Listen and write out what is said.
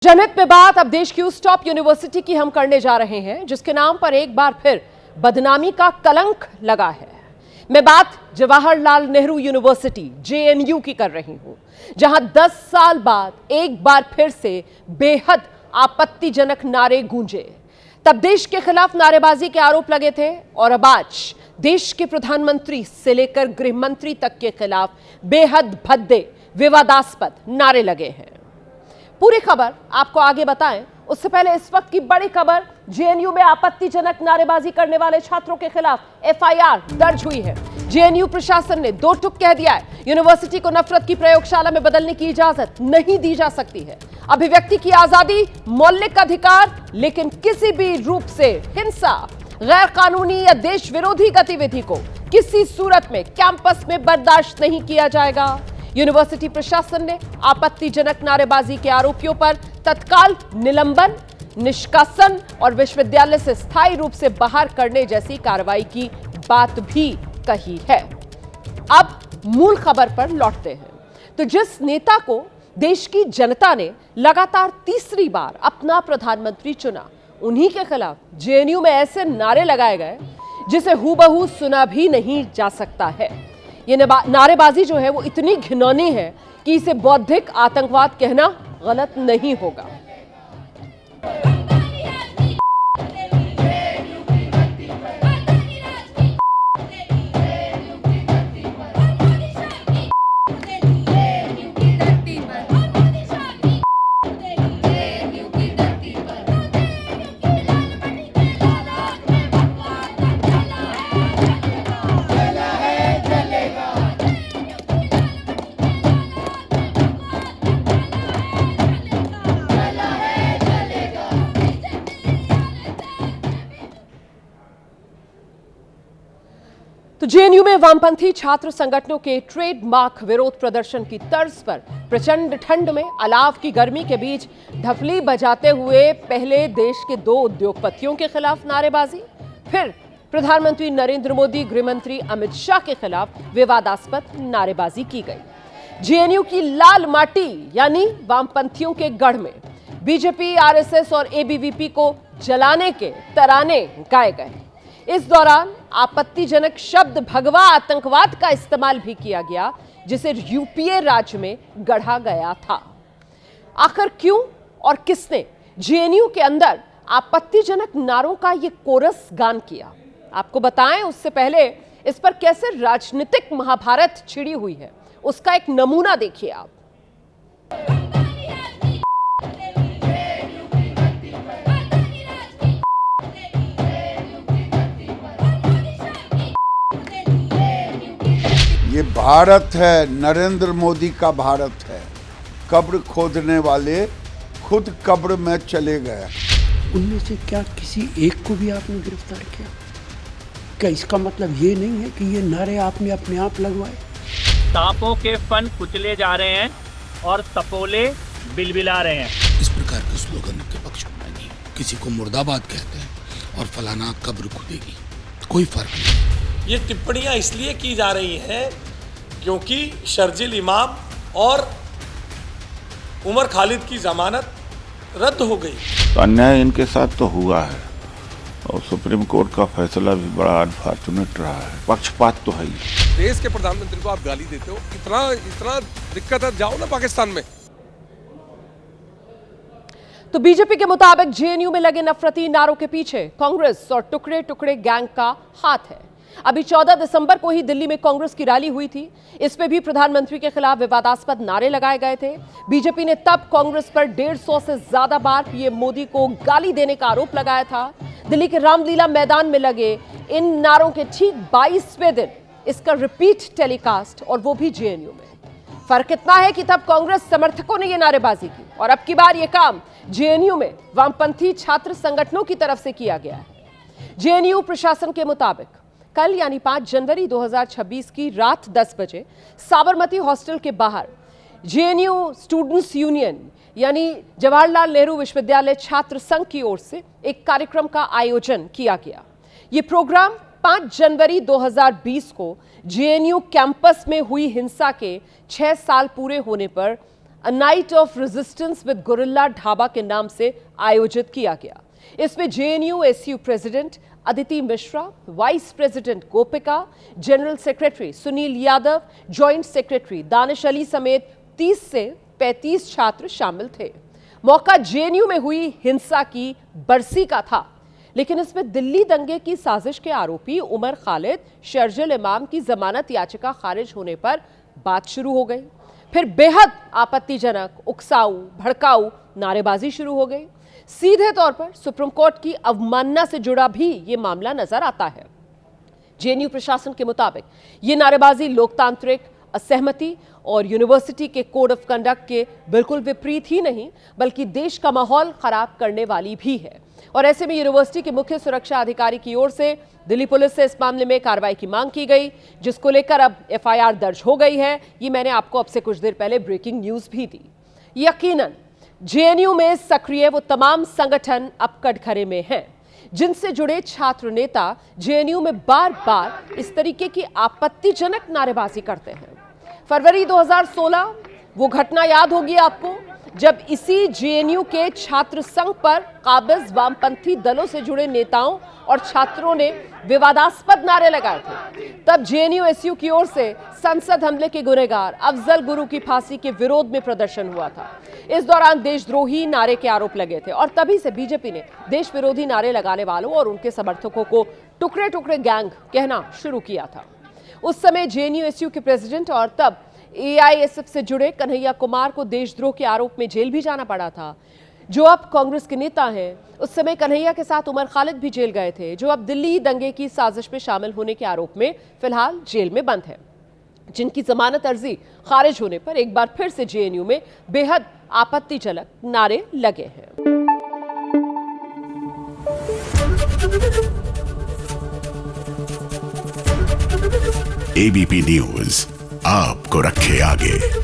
जनहित में बात अब देश की उस टॉप यूनिवर्सिटी की हम करने जा रहे हैं जिसके नाम पर एक बार फिर बदनामी का कलंक लगा है। मैं बात जवाहरलाल नेहरू यूनिवर्सिटी जेएनयू की कर रही हूं, जहां 10 साल बाद एक बार फिर से बेहद आपत्तिजनक नारे गूंजे। तब देश के खिलाफ नारेबाजी के आरोप लगे थे और अब आज देश के प्रधानमंत्री से लेकर गृह मंत्री तक के खिलाफ बेहद भद्दे विवादास्पद नारे लगे हैं। पूरी खबर आपको आगे बताएं उससे पहले इस वक्त की बड़ी खबर, जेएनयू में आपत्तिजनक नारेबाजी करने वाले छात्रों के खिलाफ एफआईआर दर्ज हुई है। जेएनयू प्रशासन ने दो टूक कह दिया है, यूनिवर्सिटी को नफरत की प्रयोगशाला में बदलने की इजाजत नहीं दी जा सकती है। अभिव्यक्ति की आजादी मौलिक अधिकार, लेकिन किसी भी रूप से हिंसा, गैर कानूनी या देश विरोधी गतिविधि को किसी सूरत में कैंपस में बर्दाश्त नहीं किया जाएगा। यूनिवर्सिटी प्रशासन ने आपत्तिजनक नारेबाजी के आरोपियों पर तत्काल निलंबन, निष्कासन और विश्वविद्यालय से स्थायी रूप से बाहर करने जैसी कार्रवाई की बात भी कही है। अब मूल खबर पर लौटते हैं। तो जिस नेता को देश की जनता ने लगातार तीसरी बार अपना प्रधानमंत्री चुना, उन्हीं के खिलाफ जेएनयू में ऐसे नारे लगाए गए जिसे हूबहू सुना भी नहीं जा सकता है। ये नारेबाजी जो है वो इतनी घिनौनी है कि इसे बौद्धिक आतंकवाद कहना गलत नहीं होगा। तो जेएनयू में वामपंथी छात्र संगठनों के ट्रेडमार्क विरोध प्रदर्शन की तर्ज पर प्रचंड ठंड में अलाव की गर्मी के बीच ढफली बजाते हुए पहले देश के दो उद्योगपतियों के खिलाफ नारेबाजी, फिर प्रधानमंत्री नरेंद्र मोदी, गृहमंत्री अमित शाह के खिलाफ विवादास्पद नारेबाजी की गई। जेएनयू की लाल माटी यानी वामपंथियों के गढ़ में बीजेपी, आरएसएस और एबीवीपी को जलाने के तराने गाए गए। इस दौरान आपत्तिजनक शब्द भगवा आतंकवाद का इस्तेमाल भी किया गया, जिसे यूपीए राज्य में गढ़ा गया था। आखिर क्यों और किसने जेएनयू के अंदर आपत्तिजनक नारों का यह कोरस गान किया, आपको बताएं उससे पहले इस पर कैसे राजनीतिक महाभारत छिड़ी हुई है उसका एक नमूना देखिए आप। ये भारत है, नरेंद्र मोदी का भारत है। कब्र खोदने वाले खुद कब्र में चले गए। उनमें से क्या किसी एक को भी आपने गिरफ्तार किया? क्या इसका मतलब ये नहीं है कि ये नारे आपने अपने आप लगवाए? सांपों के फन कुचले जा रहे हैं और सपोले बिलबिला रहे हैं। इस प्रकार के स्लोगन के पक्ष में नहीं। किसी को मुर्दाबाद कहते हैं और फलाना कब्र खुदेगी, कोई फर्क नहीं। ये टिप्पणियां इसलिए की जा रही हैं क्योंकि शर्जिल इमाम और उमर खालिद की जमानत रद्द हो गई। तो अन्याय इनके साथ तो हुआ है और सुप्रीम कोर्ट का फैसला भी बड़ा अनफॉर्चुनेट रहा है। पक्षपात तो है ही। देश के प्रधानमंत्री को आप गाली देते हो, इतना दिक्कत है, जाओ ना पाकिस्तान में। तो बीजेपी के मुताबिक जेएनयू में लगे नफरती नारों के पीछे कांग्रेस और टुकड़े टुकड़े गैंग का हाथ है। अभी 14 दिसंबर को ही दिल्ली में कांग्रेस की रैली हुई थी, इस पे भी प्रधानमंत्री के खिलाफ विवादास्पद नारे लगाए गए थे। बीजेपी ने तब कांग्रेस पर 150 से ज्यादा बार पीएम मोदी को गाली देने का आरोप लगाया था। दिल्ली के रामलीला मैदान में लगे इन नारों के ठीक 22वें दिन इसका रिपीट टेलीकास्ट, और वो भी जेएनयू में। फर्क इतना है कि तब कांग्रेस समर्थकों ने यह नारेबाजी की और अब की बार यह काम जेएनयू में वामपंथी छात्र संगठनों की तरफ से किया गया है। जेएनयू प्रशासन के मुताबिक कल यानी 5 जनवरी 2026 की रात 10 बजे साबरमती हॉस्टल के बाहर जेएनयू स्टूडेंट्स यूनियन यानी जवाहरलाल नेहरू विश्वविद्यालय छात्र संघ की ओर से एक कार्यक्रम का आयोजन किया गया। यह प्रोग्राम 5 जनवरी 2020 को जेएनयू कैंपस में हुई हिंसा के 6 साल पूरे होने पर a night of resistance with gorilla dhaba के नाम से आयोजित किया गया। इसमें JNU SU president Aditi Mishra, vice president Gopika, general secretary Sunil Yadav, joint secretary Danish Ali समेत 30 से 35 छात्र शामिल थे। मौका जेएनयू में हुई हिंसा की बरसी का था, लेकिन इसमें दिल्ली दंगे की साजिश के आरोपी उमर खालिद, शर्जिल इमाम की जमानत याचिका खारिज होने पर बात शुरू हो गई। फिर बेहद आपत्तिजनक, उकसाऊ, भड़काऊ नारेबाजी शुरू हो गई। सीधे तौर पर सुप्रीम कोर्ट की अवमानना से जुड़ा भी ये मामला नजर आता है। जेएनयू प्रशासन के मुताबिक ये नारेबाजी लोकतांत्रिक असहमति और यूनिवर्सिटी के कोड ऑफ कंडक्ट के बिल्कुल विपरीत ही नहीं, बल्कि देश का माहौल खराब करने वाली भी है। और ऐसे में यूनिवर्सिटी के मुख्य सुरक्षा अधिकारी की ओर से दिल्ली पुलिस से इस मामले में कार्रवाई की मांग की गई, जिसको लेकर अब एफआईआर दर्ज हो गई है। ये मैंने आपको अब से कुछ देर पहले ब्रेकिंग न्यूज भी दी। यकीनन जेएनयू में सक्रिय वो तमाम संगठन अब कटघरे में हैं, जिनसे जुड़े छात्र नेता जेएनयू में बार बार इस तरीके की आपत्तिजनक नारेबाजी करते हैं। फरवरी 2016 वो घटना याद होगी आपको, जब इसी जेएनयू के छात्र संघ पर काबिज वामपंथी दलों से जुड़े नेताओं और छात्रों ने विवादास्पद नारे लगाए थे। तब जेएनयू एसयू की ओर से संसद हमले के गुनहगार अफजल गुरु की फांसी के विरोध में प्रदर्शन हुआ था। इस दौरान देशद्रोही नारे के आरोप लगे थे और तभी से बीजेपी ने देश विरोधी नारे लगाने वालों और उनके समर्थकों को टुकड़े टुकड़े गैंग कहना शुरू किया था। उस समय जेएनयू एसयू के प्रेसिडेंट और तब एआईएसएफ से जुड़े कन्हैया कुमार को देशद्रोह के आरोप में जेल भी जाना पड़ा था। जो अब कांग्रेस के नेता हैं, उस समय कन्हैया के साथ उमर खालिद भी जेल गए थे, जो अब दिल्ली दंगे की साजिश में शामिल होने के आरोप में फिलहाल जेल में बंद हैं, जिनकी जमानत अर्जी खारिज होने पर एक बार फिर से जेएनयू में बेहद आपत्तिजनक नारे लगे हैं। एबीपी न्यूज आपको रखे आगे।